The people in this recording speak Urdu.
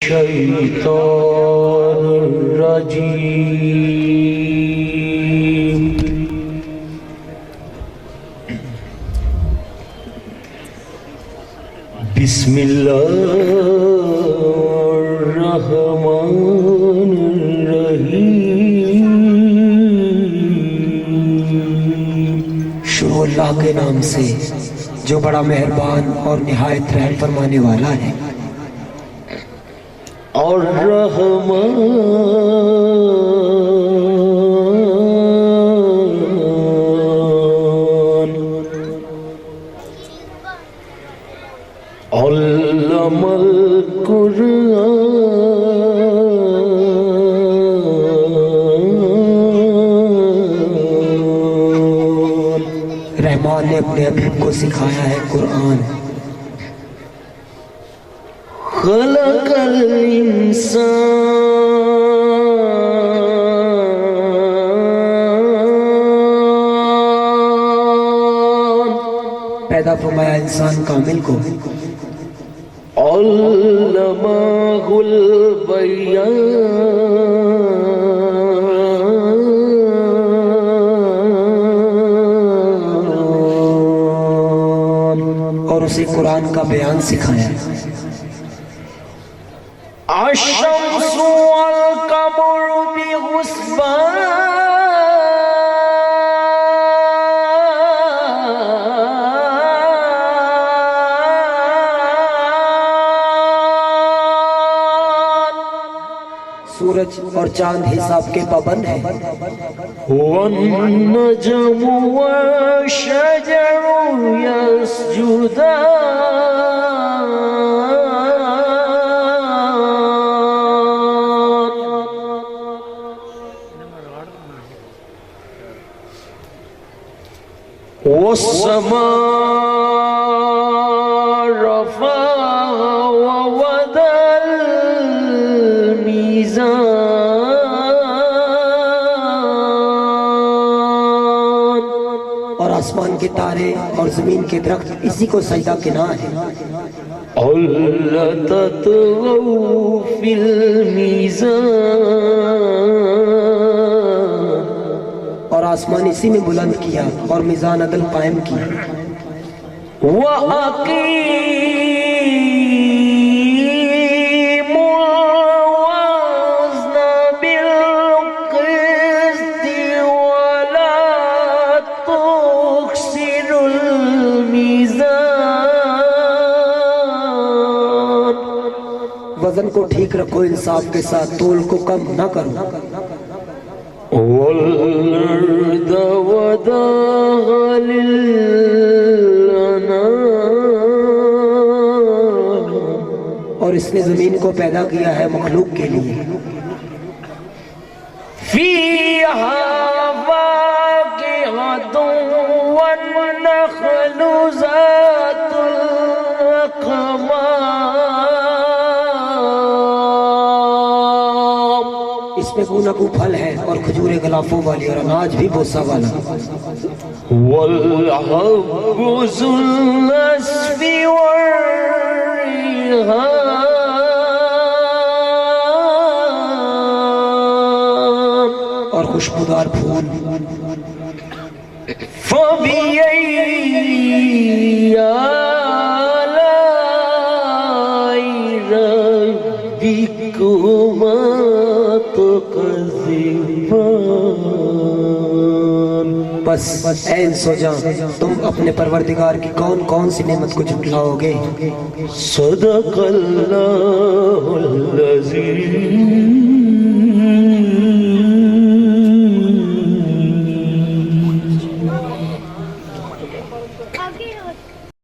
الشیطان الرجیم بسم اللہ الرحمن الرحیم۔ شروع اللہ کے نام سے جو بڑا مہربان اور نہایت رحم فرمانے والا ہے۔ الرحمن علم القرآن، رحمان نے اپنے حبیب کو سکھایا ہے قرآن۔ خلق الانسان، پیدا فرمایا انسان کامل کو۔ علمہ البیان، اور اسے قرآن کا بیان سکھایا۔ الشمس والقمر بحسبان، سورج اور چاند حساب کے پابند ہیں۔ والنجم والشجر يسجدان، والسماء رفعها ووضع الميزان، اور آسمان کے تارے اور زمین کے درخت اسی کو سجدہ گنا ہے۔ ألا تطغوا في الميزان، اور آسمان اسی میں بلند کیا اور میزان عدل قائم کیا۔ وَأَقِيمُوا الْوَزْنَ بِالْقِسْطِ وَلَا تُخْسِرُوا الْمِيزَانَ، وزن کو ٹھیک رکھو انصاف کے ساتھ، تول کو کم نہ کرو۔ وَالْأَرْضَ وَضَعَهَا لِلْأَنَامِ، اور اس نے زمین کو پیدا کیا ہے مخلوق کے لیے۔ فِيهَا فَاكِهَةٌ وَالنَّخْلُ ذَاتُ الْأَكْمَامِ، اس میں گوناگوں پھل ہے اور کھجور غلافوں والی، اور اناج بھی بوسہ والا۔ وَالْحَبُّ ذُو الْعَصْفِ وَالرَّيْحَانِ، اور خوشبودار پھول۔ فَبِأَيِّ آلَاءِ رَبِّكُمَا تُكَذِّبَانِ، بس اے انس و جاں، تم اپنے پروردگار کی کون کون سی نعمت کو جھٹلاؤ گے۔ صدق اللہ العظیم۔